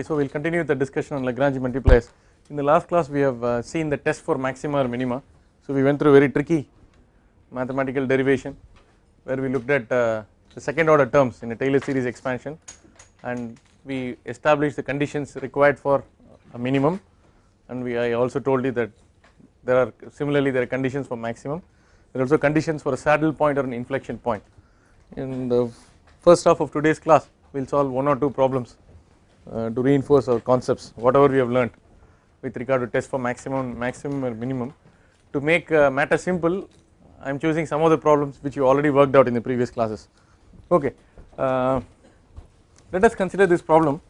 so we will continue the discussion on Lagrange multipliers. In the last class we have seen the test for maxima or minima. So we went through a very tricky mathematical derivation where we looked at the second order terms in a Taylor series expansion, and we established the conditions required for a minimum, and I also told you that there are similarly there are conditions for maximum. There are also conditions for a saddle point or an inflection point. In the first half of today's class we will solve one or two problems to reinforce our concepts, whatever we have learned with regard to test for maximum or minimum. To make matter simple, I am choosing some of the problems which you already worked out in the previous classes. Okay, let us consider this problem.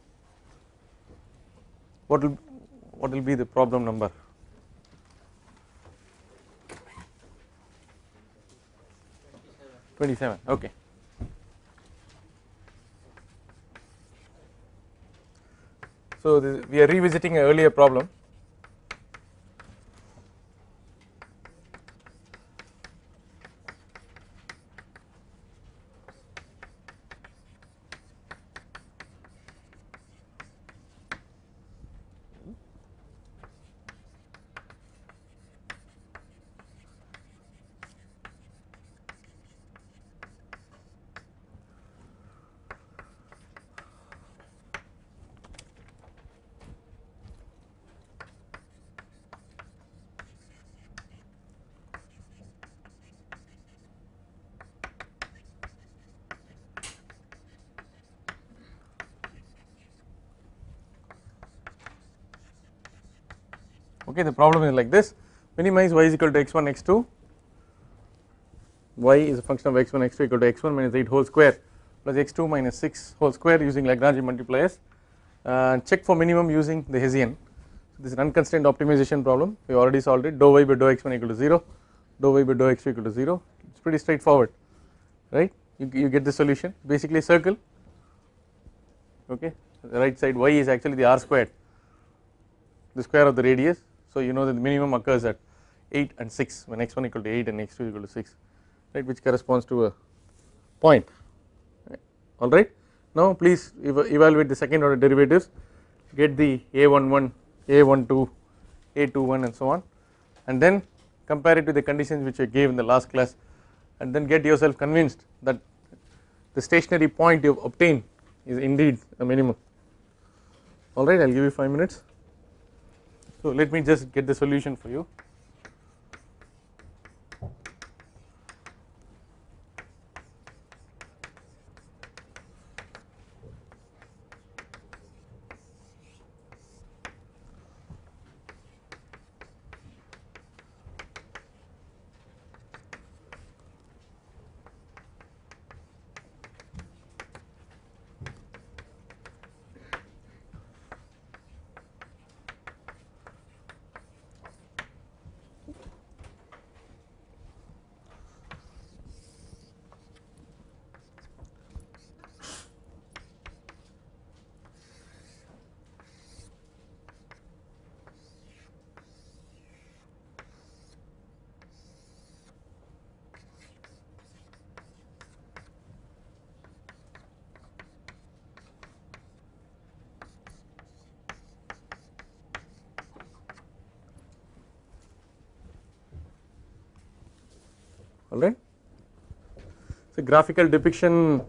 What will be the problem number? '27. Okay. So we are revisiting an earlier problem. Okay, the problem is like this: minimize y is equal to x1 x2, y is a function of x1 x2 equal to x1 minus 8 whole square plus x2 minus 6 whole square using Lagrange multipliers. Check for minimum using the Hessian. So this is an unconstrained optimization problem. We already solved it. Dou y by dou x1 equal to 0, dou y by dou x2 equal to 0. It's pretty straightforward, right? You get the solution. Basically a circle. Okay, the right side y is actually the r squared, the square of the radius. So you know that the minimum occurs at 8 and 6 when x1 equal to 8 and x2 equal to 6, right, which corresponds to a point, right. Alright, now please evaluate the second order derivatives, get the a11, a12, a21 and so on, and then compare it to the conditions which I gave in the last class, and then get yourself convinced that the stationary point you have obtained is indeed a minimum. Alright, I will give you 5 minutes. So let me just get the solution for you. Alright, it's a graphical depiction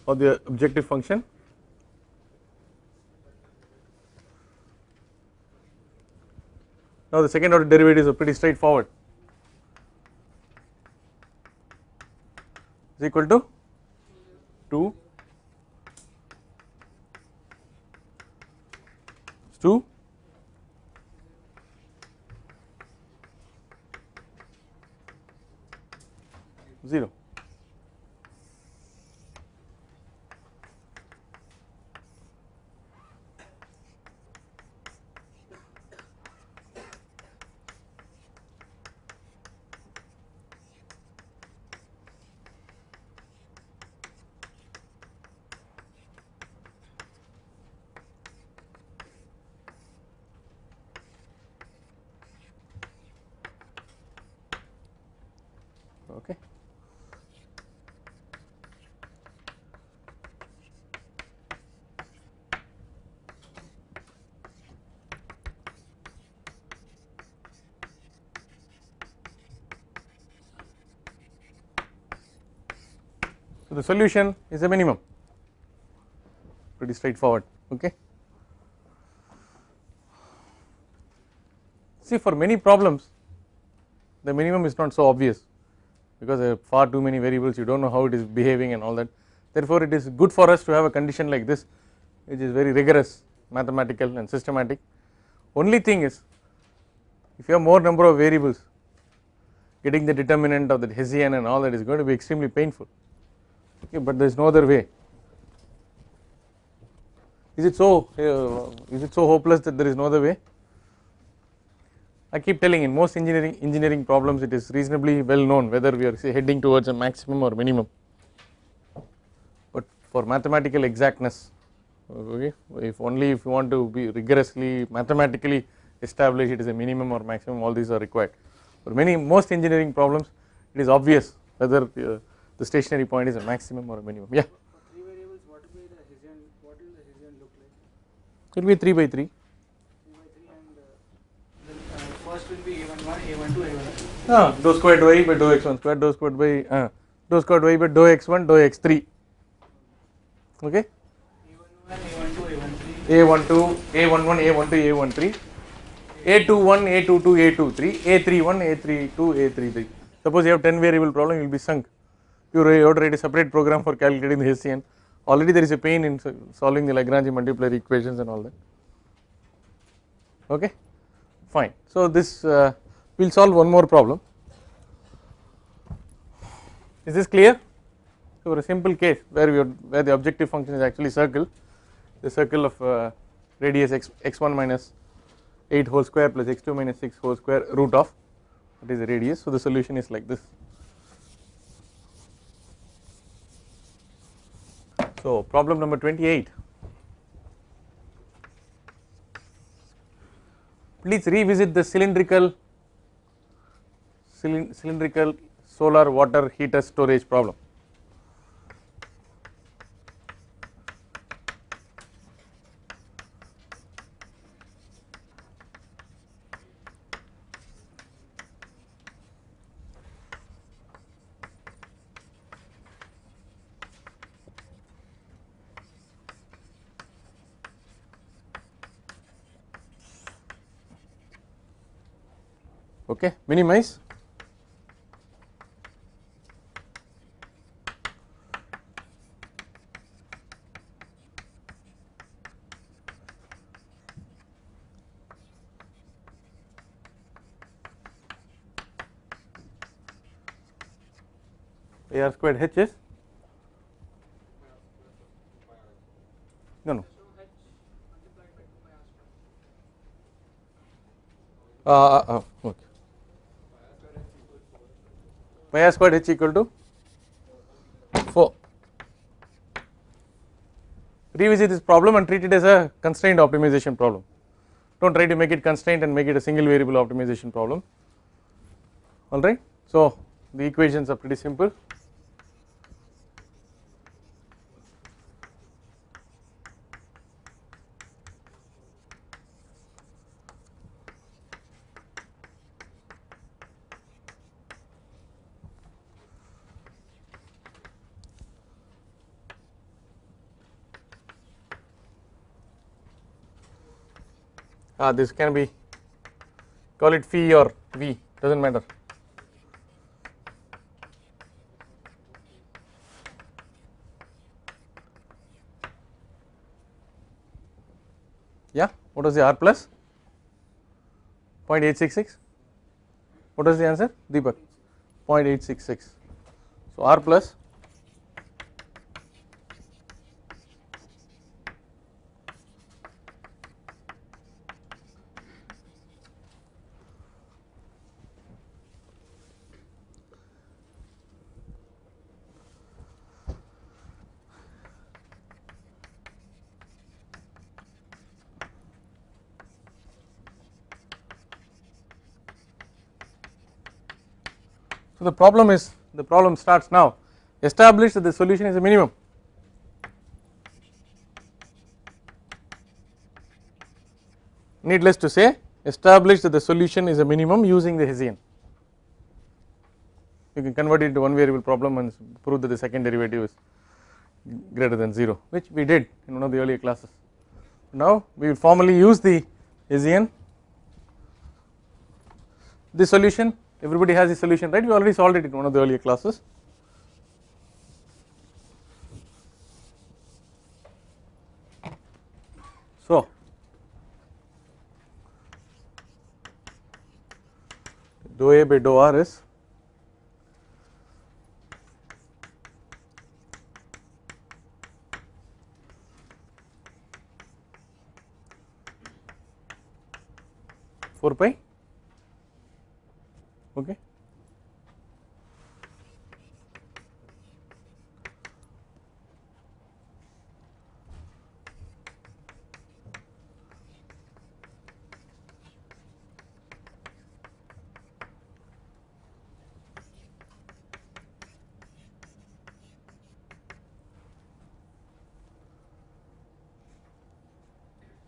of the objective function. Now the second order derivatives are pretty straightforward. Is equal to 2 0. Okay. So the solution is a minimum, pretty straightforward. Okay. See, for many problems the minimum is not so obvious because there are far too many variables, you do not know how it is behaving and all that. Therefore, it is good for us to have a condition like this which is very rigorous, mathematical and systematic. Only thing is, if you have more number of variables, getting the determinant of the Hessian and all that is going to be extremely painful. Okay, but there is no other way. Is it so hopeless that there is no other way? I keep telling, in most engineering problems it is reasonably well known whether we are say heading towards a maximum or minimum, but for mathematical exactness, okay, if you want to be rigorously mathematically establish it is a minimum or maximum, all these are required. For most engineering problems it is obvious whether the stationary point is a maximum or a minimum. Yeah. For 3 variables, what will the Hessian? What will the Hessian look like? It will be 3 by 3. 3 by 3, and the first will be a11, a12, a12. Dou squared y by dou x1 squared, dou squared y by dou x1 dou x3. Okay. a11, a12, a13. A11, A12, A13, A21, A22, A23, A31, A32, A33. Suppose you have 10 variable problem, you will be sunk. You have to write a separate program for calculating the Hessian. Already there is a pain in solving the Lagrange multiplier equations and all that. Okay, fine. So this we will solve one more problem. Is this clear? So for a simple case where the objective function is actually circle, the circle of radius x1 minus 8 whole square plus x2 minus 6 whole square root of, that is the radius. So the solution is like this. So problem number 28. Please revisit the cylindrical solar water heater storage problem. Okay, minimize. AR squared H is no. Okay. Pi r squared H equal to 4. Revisit this problem and treat it as a constrained optimization problem. Do not try to make it constrained and make it a single variable optimization problem. Alright. So the equations are pretty simple. This can be, call it phi or v, does not matter. Yeah, what was the R plus? 0.866. What was the answer, Deepak? 0.866. So R plus So the problem starts now. Establish that the solution is a minimum. Needless to say, establish that the solution is a minimum using the Hessian. you can convert it into one variable problem and prove that the second derivative is greater than 0, which we did in one of the earlier classes. Now we will formally use the Hessian. This solution, everybody has the solution, right? We already solved it in one of the earlier classes. So dou A by dou R is four pi, okay.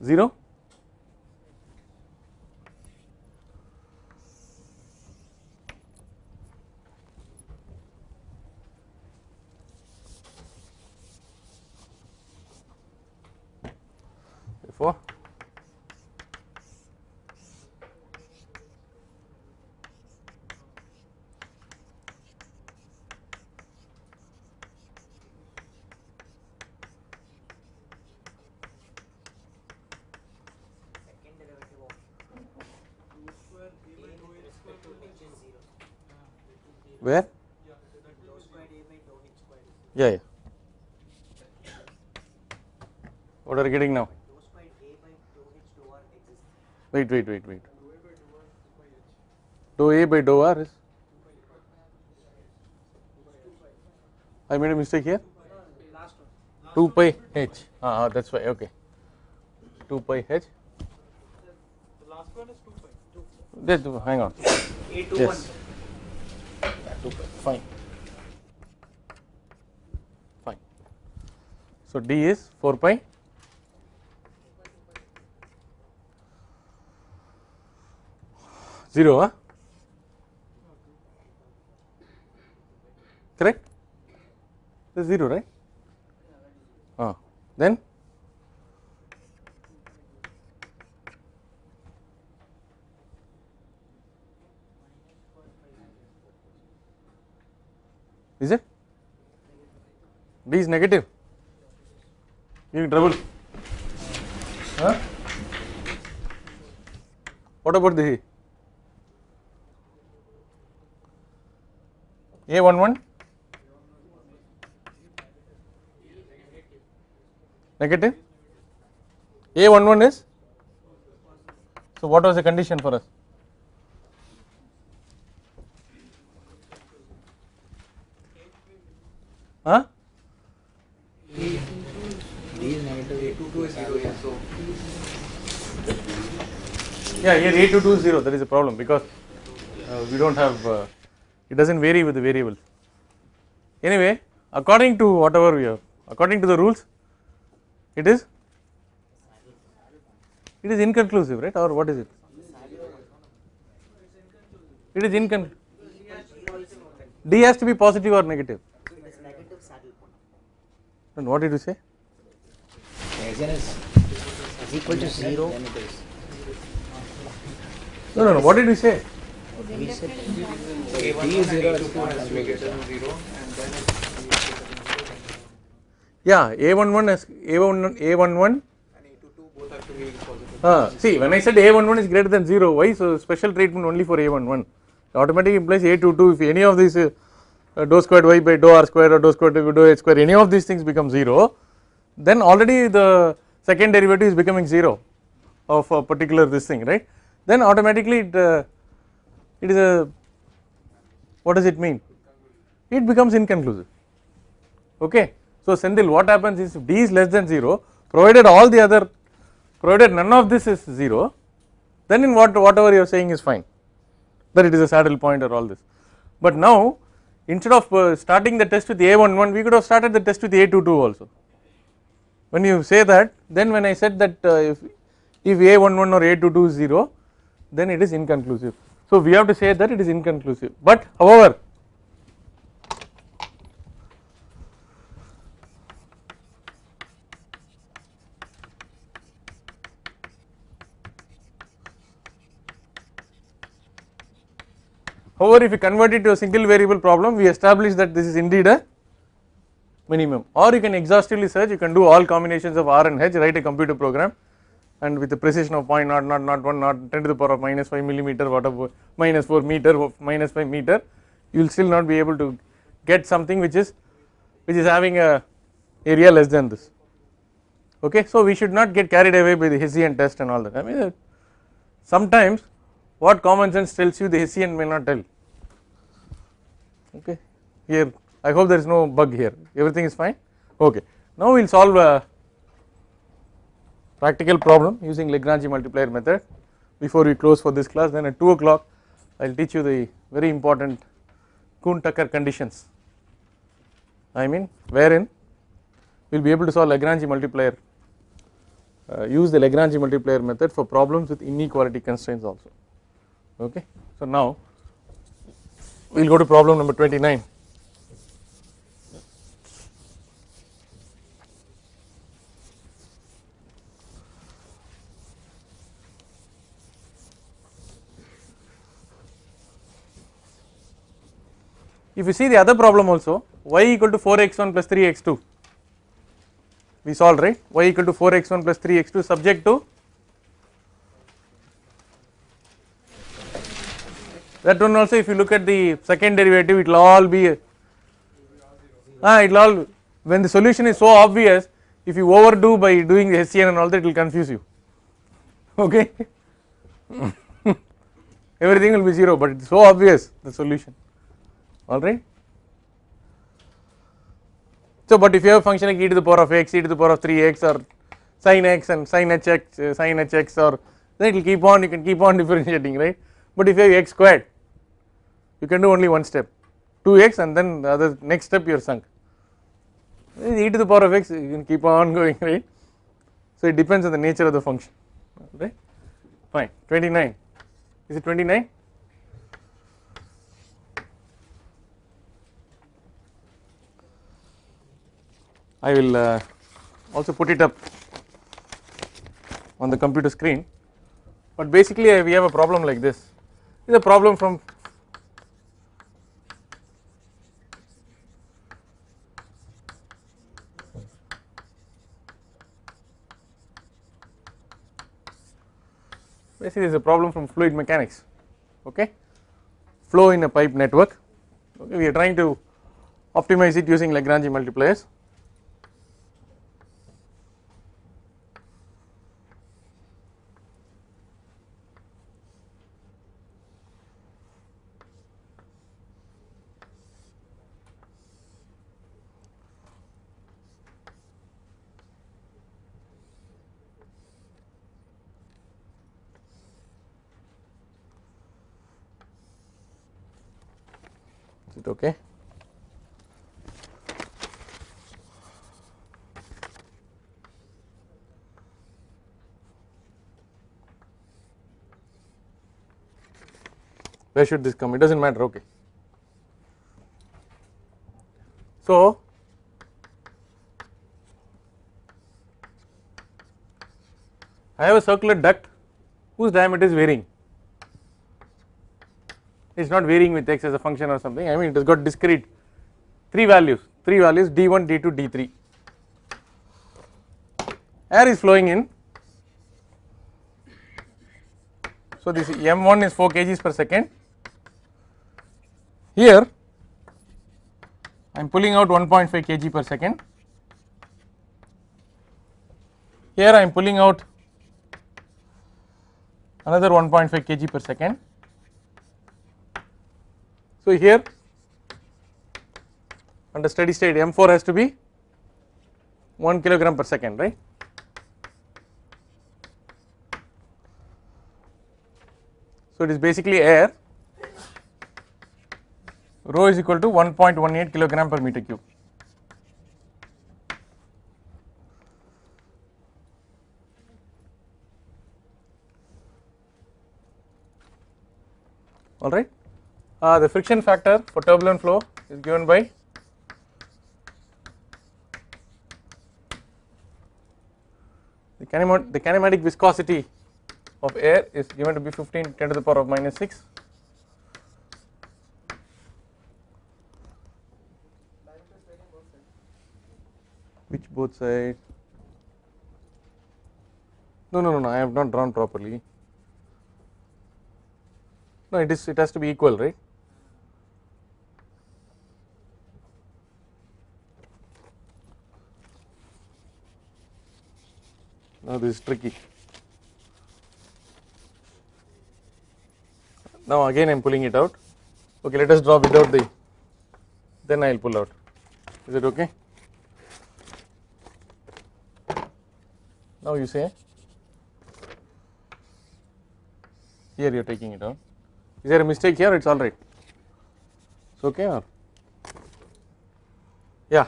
Zero. Therefore, where? Yeah. What are you getting now? Wait. Dou A by dou R is. I made a mistake here. 2 pi h. That's why. Okay. 2 pi h. The last one is 2 pi. Hang on. A21. Yes. 2 pi. Fine. So d is 4 pi. Zero, huh? Correct? This is 0, right? Then is it? D is negative. Giving trouble. Huh? What about the A11? Negative. A11 is? So what was the condition for us? Huh? D is negative. A22 is 0. Yeah, so Yeah, here A22 is 0. That is a problem because we don't have. It doesn't vary with the variables. Anyway, according to whatever we have, according to the rules, it is inconclusive, right? Or what is it? It is inconclusive. D has to be positive or negative. And what did you say? Hessian is equal to 0. No. What did we say? We said A11 D is 0 and A22 has to be greater than 0 and then Yeah, A11 is A11 and A22 both have to be positive. See, when I said A11 is greater than 0, why? So special treatment only for A11. Automatically implies A22. If any of these dou squared y by dou r square or dou squared by dou h square, any of these things become 0, then already the second derivative is becoming 0 of a particular this thing, right? Then automatically it is a, what does it mean? It becomes inconclusive. Okay. So Senthil, what happens is if d is less than 0, provided none of this is 0, then in whatever you are saying is fine, that it is a saddle point or all this. But now instead of starting the test with A11, we could have started the test with A22 also. When you say that, then when I said that if A11 or A22 is 0, then it is inconclusive. So we have to say that it is inconclusive. But however, However, if you convert it to a single variable problem, we establish that this is indeed a minimum, or you can exhaustively search, you can do all combinations of R and H, write a computer program, and with the precision of 0.0001 10 to the power of minus 5 millimeter, whatever, minus 4 meter, minus 5 meter, you will still not be able to get something which is having a area less than this. Okay, so we should not get carried away by the Hessian test and all that. I mean, sometimes what common sense tells you, the Hessian may not tell. Okay, here I hope there is no bug here, everything is fine. Okay, now we will solve a practical problem using Lagrange multiplier method before we close for this class. Then at 2 o'clock I will teach you the very important Kuhn-Tucker conditions, I mean wherein we will be able to solve Lagrange multiplier, use the Lagrange multiplier method for problems with inequality constraints also. Okay, so now we will go to problem number 29. If you see the other problem also, y equal to 4x1 plus 3x2, we solved, right, y equal to 4x1 plus 3x2 subject to that one also. If you look at the second derivative, it will all be it will all, when the solution is so obvious, if you overdo by doing the Hessian and all that, it will confuse you. Okay, everything will be 0, but it is so obvious the solution. Alright. So, but if you have a function like e to the power of x, e to the power of 3x, or sin x and sin hx, or then it will keep on, you can keep on differentiating, right. But if you have x squared, you can do only one step, 2x, and then the other next step you are sunk. E to the power of x, you can keep on going, right. So, it depends on the nature of the function, right. Fine. 29, is it 29? I will also put it up on the computer screen, but basically we have a problem like this. This is a problem from basically, it is a problem from fluid mechanics. Okay, flow in a pipe network. Okay, we are trying to optimize it using Lagrange multipliers. Is it okay? Where should this come? It does not matter. Okay. So, I have a circular duct whose diameter is varying. It is not varying with x as a function or something. I mean, it has got discrete three values d1, d2, d3. Air is flowing in. So, this m1 is 4 kgs per second. Here I am pulling out 1.5 kg per second. Here I am pulling out another 1.5 kg per second. So, here under steady state m4 has to be 1 kilogram per second, right. So, it is basically air, rho is equal to 1.18 kilogram per meter cube. All right. The friction factor for turbulent flow is given by the kinematic viscosity of air is given to be 15 10 to the power of minus 6 Which both sides? No, I have not drawn properly. No, it has to be equal, right? Now this is tricky. Now again I am pulling it out. Okay, let us draw without the, then I will pull out. Is it okay? Now you say, here you are taking it out. Is there a mistake here? It's all right. It's okay or? Yeah.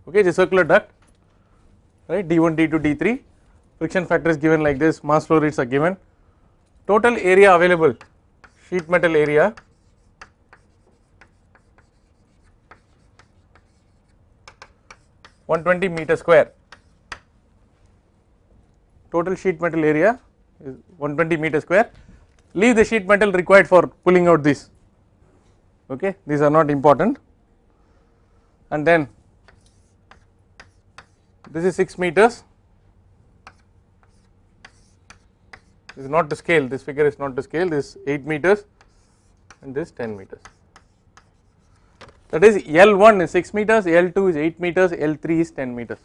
Okay, the circular duct, right? D1, D2, D3. Friction factor is given like this. Mass flow rates are given. Total area available, sheet metal area, (120 meter square). Total sheet metal area is 120 meter square. Leave the sheet metal required for pulling out this. Okay, these are not important. And then this is 6 meters. This is not to scale. This figure is not to scale. This 8 meters, and this 10 meters. That is L1 is 6 meters, L2 is 8 meters, L3 is 10 meters.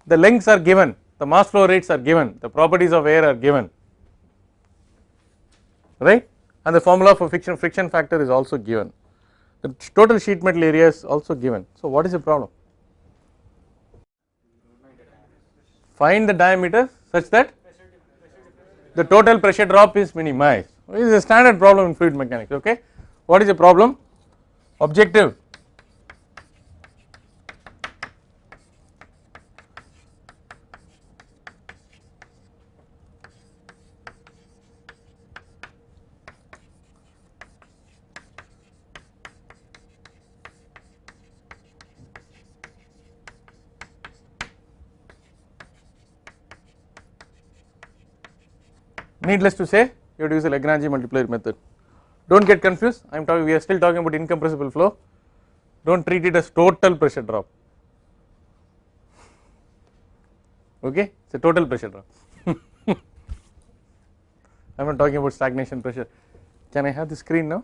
The lengths are given, the mass flow rates are given, the properties of air are given, right, and the formula for friction factor is also given. The total sheet metal area is also given. So what is the problem? Find the diameter such that the total pressure drop is minimized. It is a standard problem in fluid mechanics. Okay, what is the problem? Objective. Needless to say, you have to use the Lagrange multiplier method. Don't get confused. I am talking. We are still talking about incompressible flow. Don't treat it as total pressure drop. Okay, it's a total pressure drop. I am not talking about stagnation pressure. Can I have the screen now?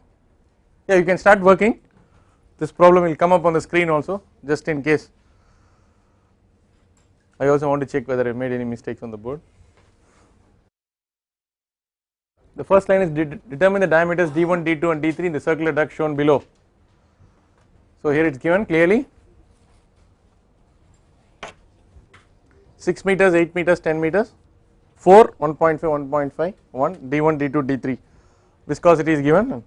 Yeah, you can start working. This problem will come up on the screen also, just in case. I also want to check whether I made any mistakes on the board. The first line is determine the diameters D1, D2 and D3 in the circular duct shown below. So here it is given clearly 6 meters, 8 meters, 10 meters, 4, 1.5, 1.5, 1, D1, D2, D3. Viscosity is given.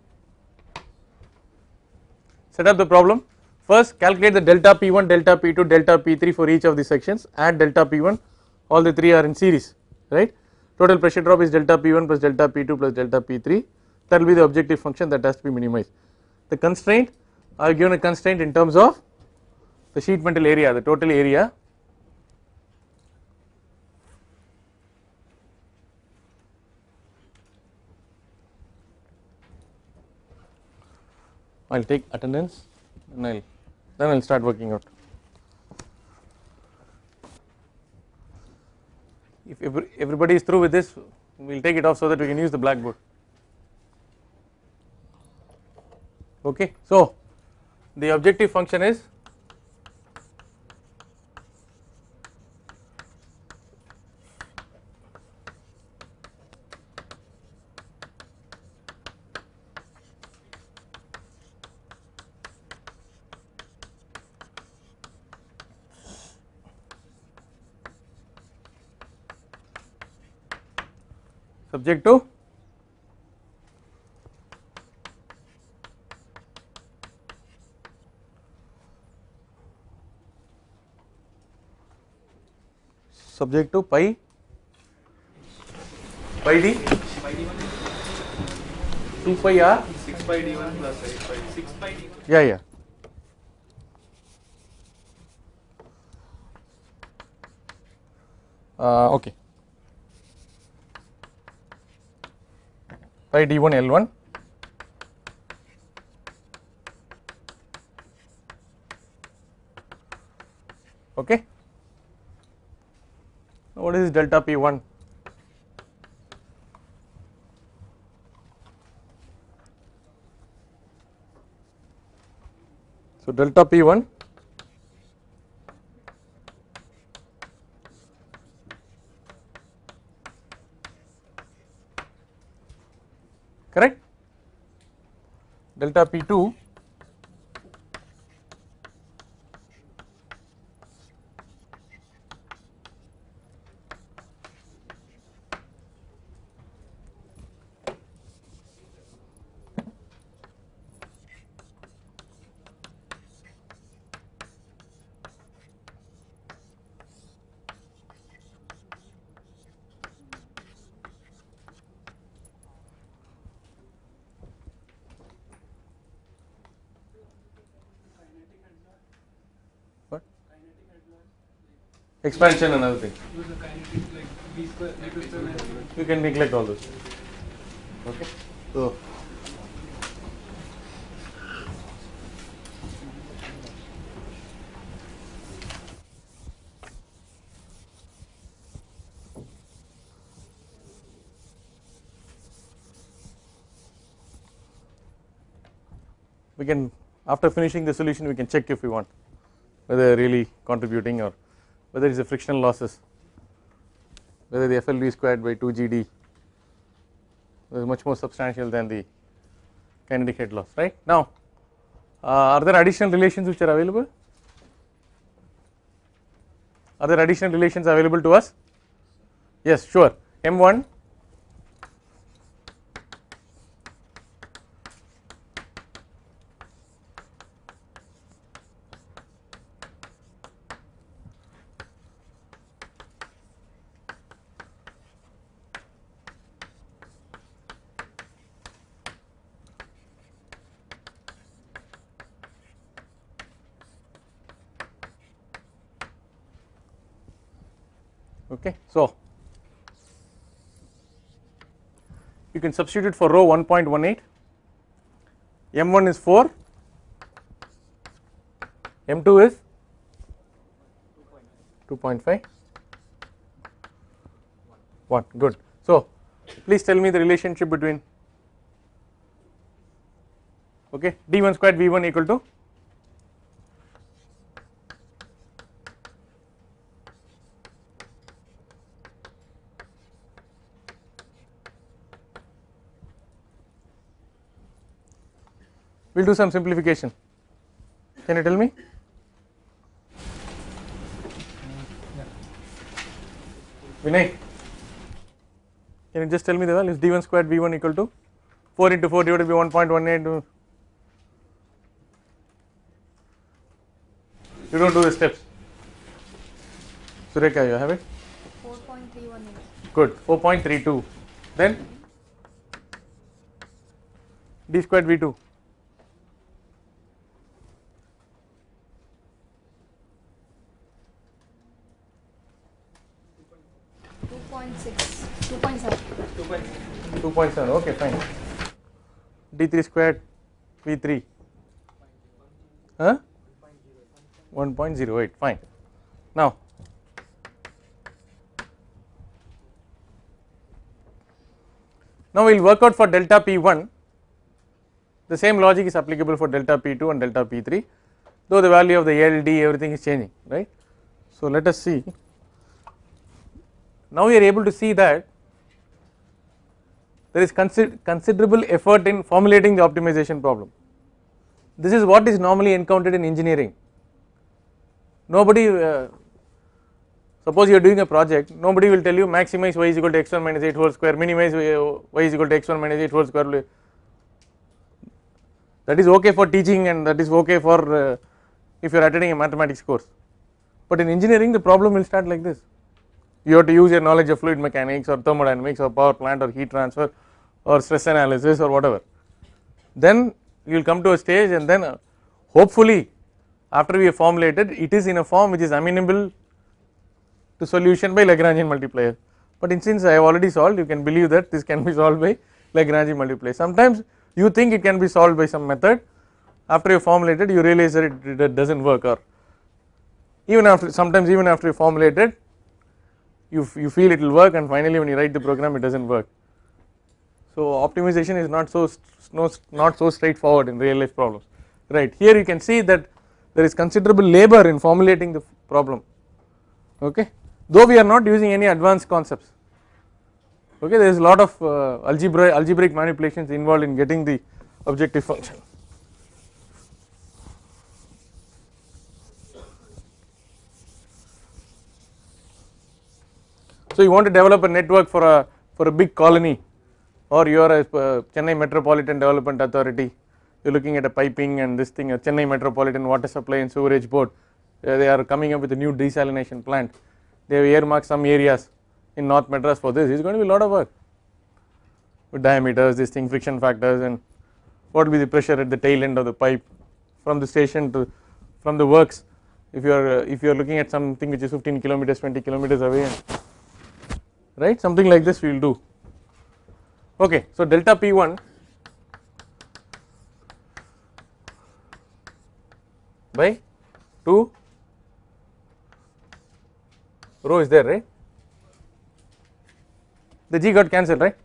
Set up the problem. First calculate the delta P1, delta P2, delta P3 for each of the sections. Add delta P1, all the three are in series, right. Total pressure drop is delta P1 plus delta P2 plus delta P3. That will be the objective function that has to be minimized. The constraint, I have given a constraint in terms of the sheet metal area, the total area. I will take attendance and then I will start working out. If everybody is through with this, we will take it off so that we can use the blackboard. Okay, so the objective function is subject to pi d 2 pi r 6 pi d1 plus 8 pi 6 pi d1. yeah. Okay. phi d1 L1. Okay. Now what is delta P1? So delta P1 correct, delta P2 what? Expansion another thing. Use the kinetic like b square, a2 square minus b. You can neglect all those. Okay. So we can, after finishing the solution, we can check if we want whether really contributing or whether it is a frictional losses, whether the FLV squared by 2 GD is much more substantial than the kinetic head loss, right. Now are there additional relations which are available? Are there additional relations available to us? Yes, sure. M1 okay. So you can substitute for rho 1.18, M1 is 4, M2 is 2.5, 1, good. So please tell me the relationship between, okay, d1 squared v1 equal to we will do some simplification. Can you tell me? Vinay, can you just tell me the value? Is d1 squared v1 equal to 4 into 4 divided by 1.18? You don't do the steps. Sureka, you have it? 4.318. Good, 4.32. Then d squared v2. 2.7, okay, fine. d3 squared v3, huh? 1.08, fine. Now we will work out for delta P1. The same logic is applicable for delta P2 and delta P3, though the value of the L, D, everything is changing, right. So let us see. Now we are able to see that there is considerable effort in formulating the optimization problem. This is what is normally encountered in engineering. Nobody, suppose you are doing a project, nobody will tell you maximize y is equal to x1 minus 8 whole square, minimize y is equal to x1 minus 8 whole square. That is okay for teaching and that is okay for if you are attending a mathematics course, but in engineering the problem will start like this. You have to use your knowledge of fluid mechanics or thermodynamics or power plant or heat transfer or stress analysis or whatever. Then you will come to a stage and then hopefully after we have formulated, it is in a form which is amenable to solution by Lagrangian multiplier. But since I have already solved, you can believe that this can be solved by Lagrange multiplier. Sometimes you think it can be solved by some method, after you formulate it you realize that it does not work, or even after, sometimes even after you formulate it you feel it will work, and finally when you write the program it does not work. So optimization is not so straightforward in real life problems, right. Here you can see that there is considerable labor in formulating the problem, okay, though we are not using any advanced concepts, okay, there is a lot of algebraic manipulations involved in getting the objective function. So you want to develop a network for a big colony, or you are a Chennai Metropolitan Development Authority, you are looking at a piping and this thing, a Chennai Metropolitan Water Supply and Sewerage Board, they are coming up with a new desalination plant, they have earmarked some areas in North Madras for this. It is going to be a lot of work with diameters, this thing, friction factors, and what will be the pressure at the tail end of the pipe from the station to from the works. If you are looking at something which is 15 kilometers, 20 kilometers away, and right, something like this we will do. Okay, so delta P1 by 2 rho is there, right? The G got cancelled, right?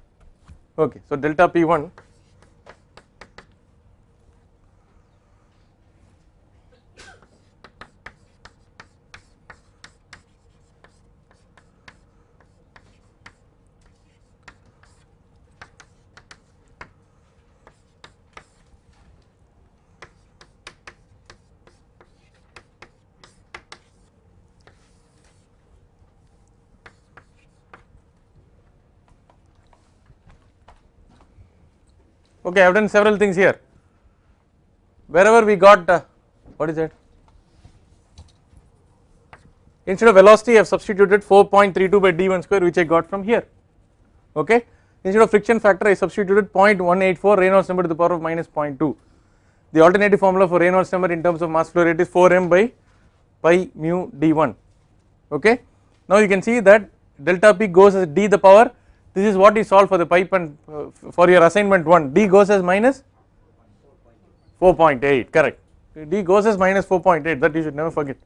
Okay, so delta P1 okay, I have done several things here. Wherever we got what is that, instead of velocity I have substituted 4.32 by d1 square which I got from here, okay. Instead of friction factor I substituted 0.184 Reynolds number to the power of minus 0.2. The alternative formula for Reynolds number in terms of mass flow rate is 4m by pi mu d1, okay. Now you can see that delta P goes as d the power, this is what you solve for the pipe, and for your assignment 1 d goes as minus 4.8, correct, d goes as minus 4.8, that you should never forget,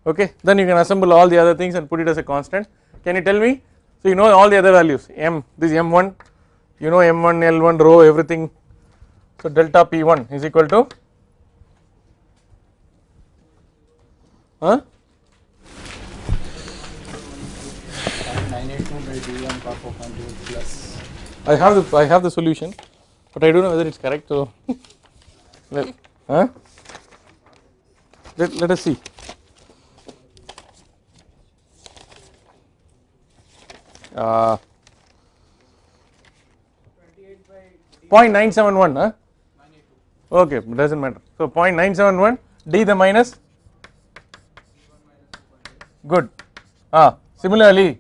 okay. Then you can assemble all the other things and put it as a constant. Can you tell me, so you know all the other values, m, this m1, you know m1, L1, rho, everything, so delta P1 is equal to huh? 982 by d1 power 4.8 plus. I have the solution, but I don't know whether it's correct. So let us see. Uh, 0.971, huh? Okay, doesn't matter. So 0.971 d the minus, good. Similarly,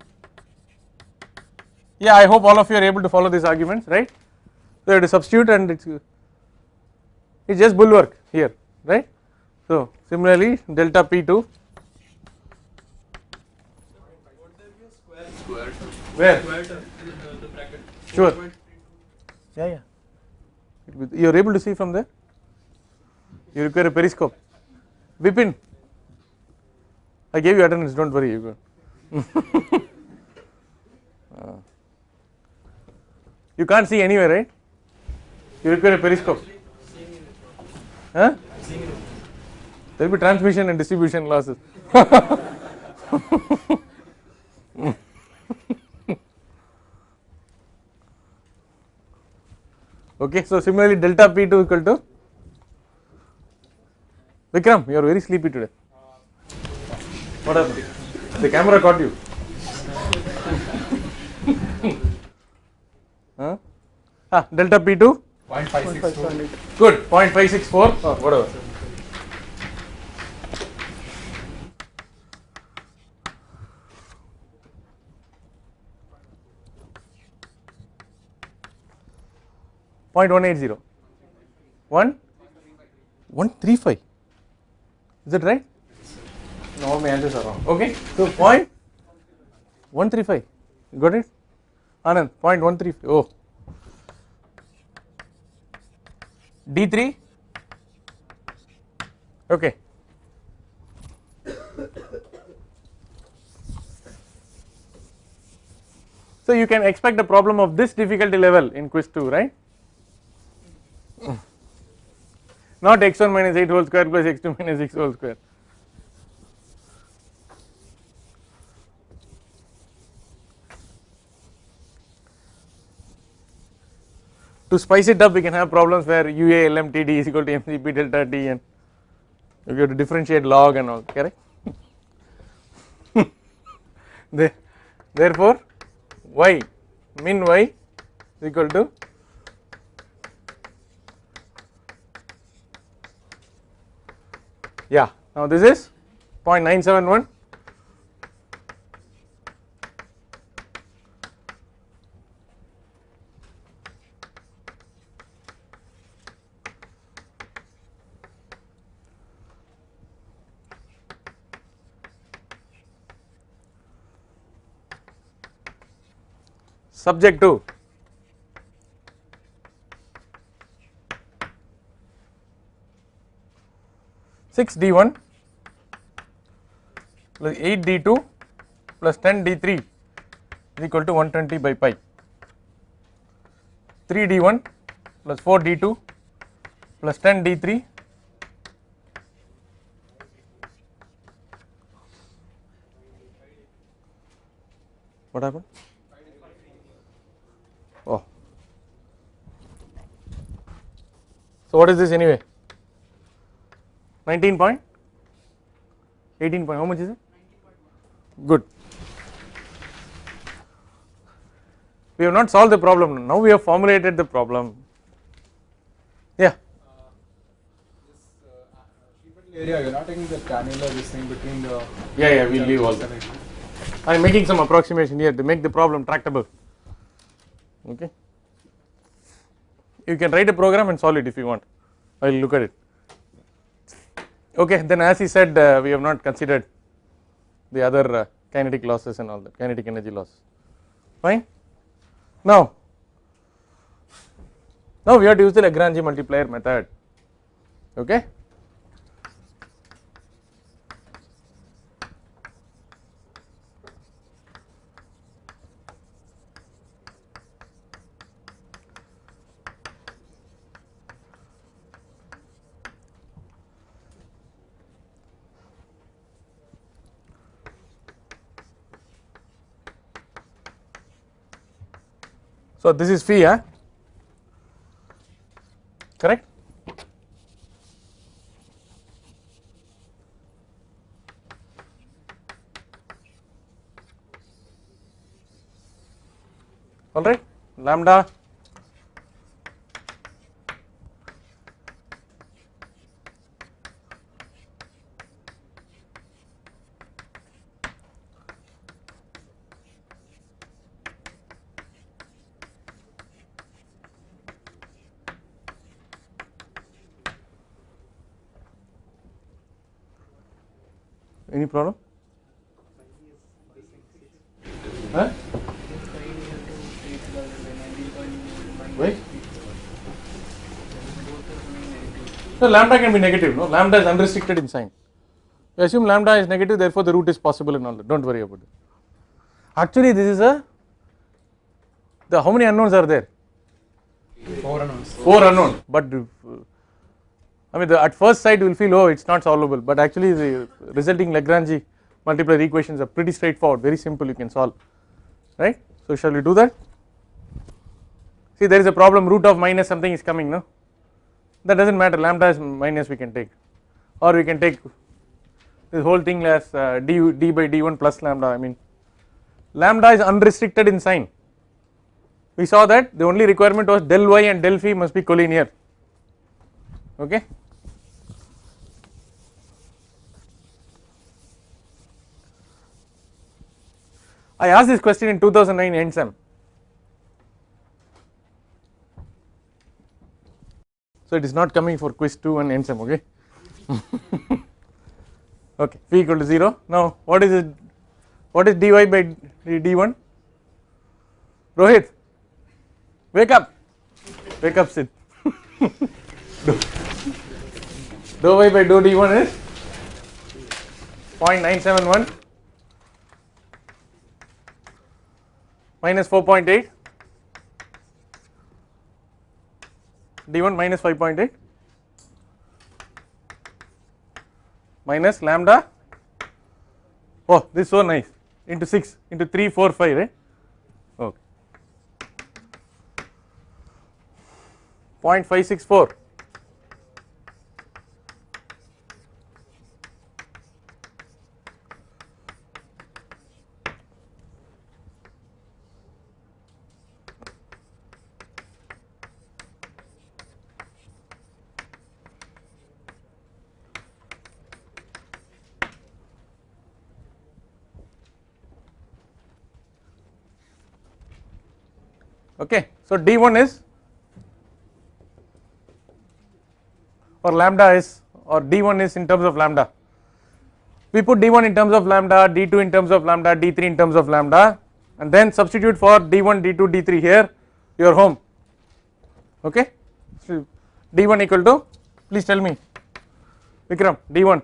yeah, I hope all of you are able to follow these arguments, right? So you have to substitute, and it's just bulwark here, right? So similarly, delta P2. Where? The bracket. Sure. Yeah. You are able to see from there. You require a periscope. Vipin, I gave you attendance. Don't worry. You go. You can't see anywhere, right? You require a periscope. Huh? There will be transmission and distribution losses. Okay, so similarly delta P2 equal to, Vikram, you are very sleepy today. What happened? The camera caught you. Delta P2? 0.562. Good, 0.564 or whatever. Point 180. 135. Is that right? No, all my answers are wrong. Okay, so 0.135. You got it? Anand, 0.135. Oh, d3, okay. So you can expect a problem of this difficulty level in quiz 2, right? Not x1 minus 8 whole square plus x2 minus 6 whole square. To spice it up, we can have problems where UA LMTD is equal to MCP delta T and you have to differentiate log and all, correct? Therefore, y min y is equal to yeah. Now this is 0.971. Subject to six d1 plus 8 d2 plus 10 d3 is equal to 120 by pi. 3 d1 plus 4 d2 plus 10 d3 what happened? Oh, so what is this anyway? 19 point 18 point, how much is it? Good. We have not solved the problem, now we have formulated the problem. Yeah. This area, you're not taking the granular this thing between the. Yeah, we'll leave all that. I am making some approximation here to make the problem tractable. Okay. You can write a program and solve it if you want. I will look at it. Okay, then as he said, we have not considered the other kinetic losses and all that, kinetic energy loss. Fine. Now we have to use the Lagrange multiplier method. Okay. So this is phi, huh? Correct? All right, lambda any problem? Huh? Wait. So lambda can be negative, no? Lambda is unrestricted in sign. You assume lambda is negative, therefore the root is possible and all that. Don't worry about it. Actually, this is how many unknowns are there? 4 unknowns. 4 unknown, but I mean at first sight you will feel, oh, it's not solvable, but actually the resulting Lagrange multiplier equations are pretty straightforward, very simple, you can solve, right? So shall we do that? See, there is a problem, root of minus something is coming, no? That does not matter, lambda is minus we can take, or we can take this whole thing as d by d1 plus lambda. I mean lambda is unrestricted in sign. We saw that the only requirement was del y and del phi must be collinear. Okay. I asked this question in 2009 EndSem. So it is not coming for quiz 2 and EndSem, okay. Okay, phi equal to 0. Now what is it? What is dy by d1? Rohit, wake up, Sid. Dou y by dou d1 is 0.971 minus 4.8 d1 minus 5.8 minus lambda, oh this is so nice, into 6 into 3 4 5, right, okay, 0.564 okay. So d1 is, or lambda is, or d1 is in terms of lambda. We put d1 in terms of lambda, d2 in terms of lambda, d3 in terms of lambda, and then substitute for d1, d2, d3 here, you are home, okay. So d1 equal to, please tell me Vikram, d1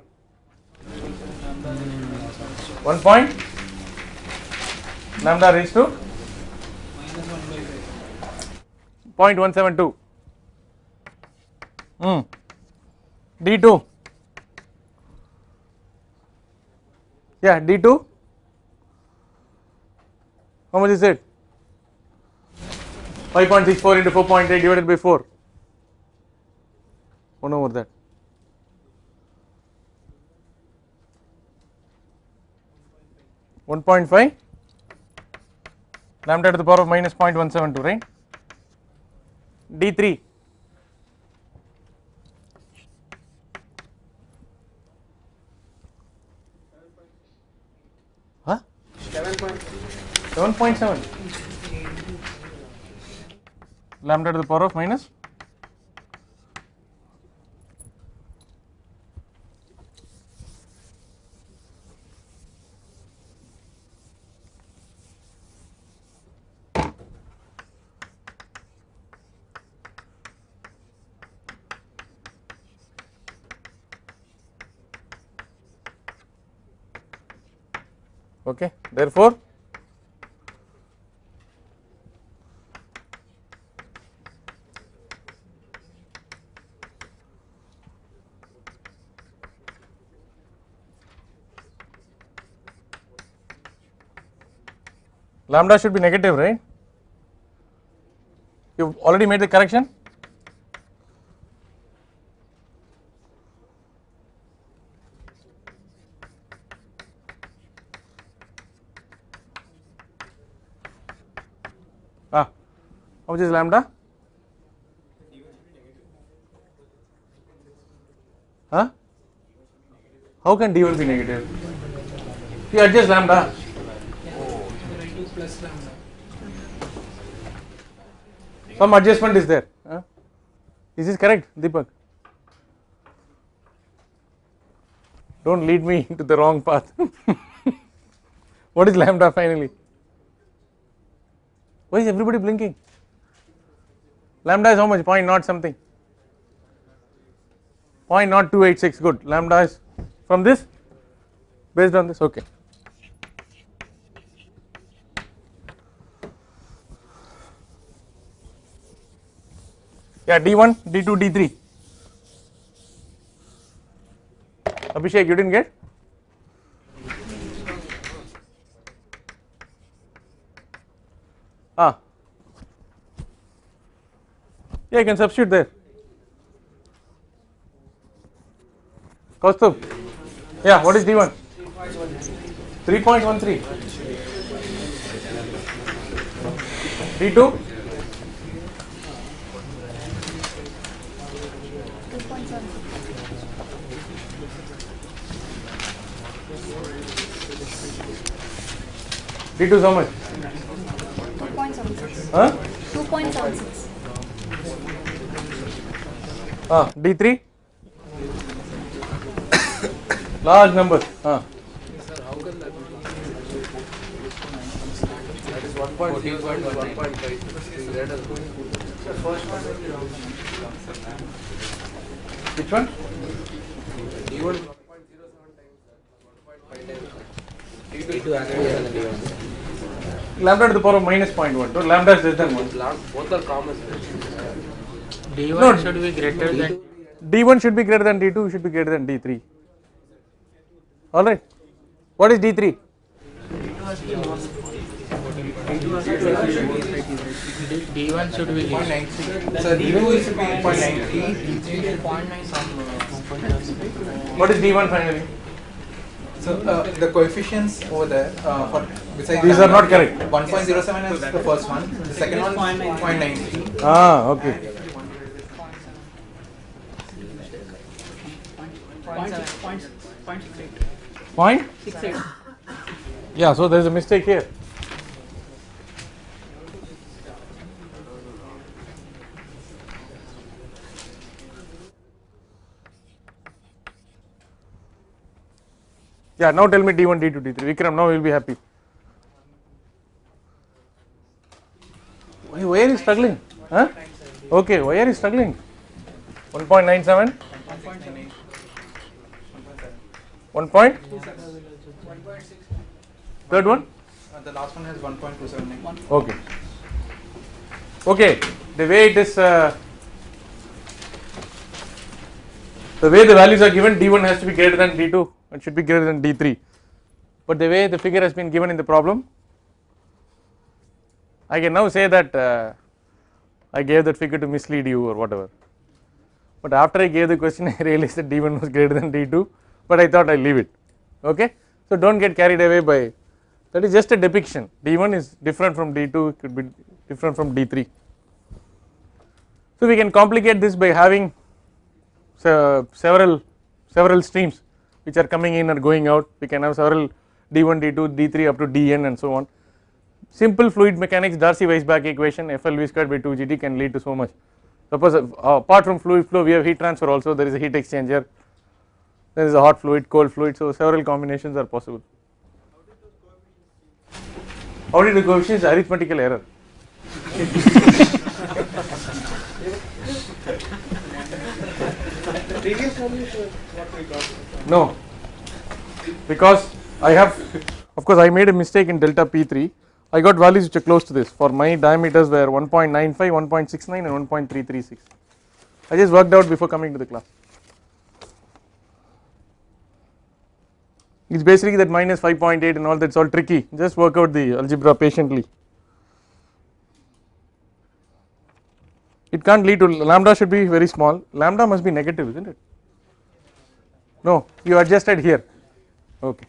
1 point lambda raised to minus 1 by 5. 0.172, d2, yeah, d2 how much is it, 5.64 into 4.8 divided by 4, 1 over that, 1.5 lambda to the power of minus 0.172, right, d3 huh 7.7 lambda to the power of minus okay, therefore lambda should be negative, right, you have already made the correction, how much is lambda, huh, how can d1 be negative, you adjust lambda, Plus lambda. some adjustment is there, is this correct Deepak, do not lead me into the wrong path. What is lambda finally, why is everybody blinking, lambda is how much, point naught something, 0.0286, good, lambda is from this based on this, okay. Yeah, d1, d2, d3. Abhishek, you didn't get? Ah. Yeah, you can substitute there. Kaustubh. Yeah, what is d1? 3.13. d2? 2.76. d2 is how much? 2.76. Huh? 2.76. d3? Large numbers. Sir, how can that be? That is 1.5. Sir, first one will be wrong. Which one? D1 D2 actually has a D1. Lambda to the power of minus 0.1. So lambda is less than 1. Both are common. D1 No. should be greater than D1 should be greater than D2, should be greater than D3. Alright. What is D3? D1 should be 0.93. So D2 should be 0.93. 0.9 some. What is D1 finally? So the coefficients over there for besides These are not correct. 1.07 is the first one. The second one is 0.93. Ah, okay. Point? 68. Yeah, so there is a mistake here. Yeah, now tell me D1, D2, D3. Vikram, now you will be happy. Why are you struggling? Huh? Okay, why are you struggling? 1.97? 1 point? Third one? The last one has 1.279. Okay. Okay, the way it is, the way the values are given, D1 has to be greater than D2 and should be greater than D3. But the way the figure has been given in the problem, I can now say that I gave that figure to mislead you or whatever. But after I gave the question, I realized that D1 was greater than D2, but I thought I'll leave it. Okay? So don't get carried away by that is just a depiction. D1 is different from D2, it could be different from D3. So we can complicate this by having several streams which are coming in or going out. We can have several D1, D2, D3 up to Dn and so on. Simple fluid mechanics Darcy-Weisbach equation FLV squared by 2GT can lead to so much. Suppose apart from fluid flow we have heat transfer also, there is a heat exchanger, there is a hot fluid, cold fluid, so several combinations are possible. How did the coefficients? Arithmetical error. No, because I have, of course I made a mistake in delta P3. I got values which are close to this. For my diameters were 1.95, 1.69 and 1.336. I just worked out before coming to the class. It's basically that minus 5.8 and all that's all tricky. Just work out the algebra patiently. It can't lead to, lambda should be very small. Lambda must be negative, isn't it? No, you adjusted here. Okay.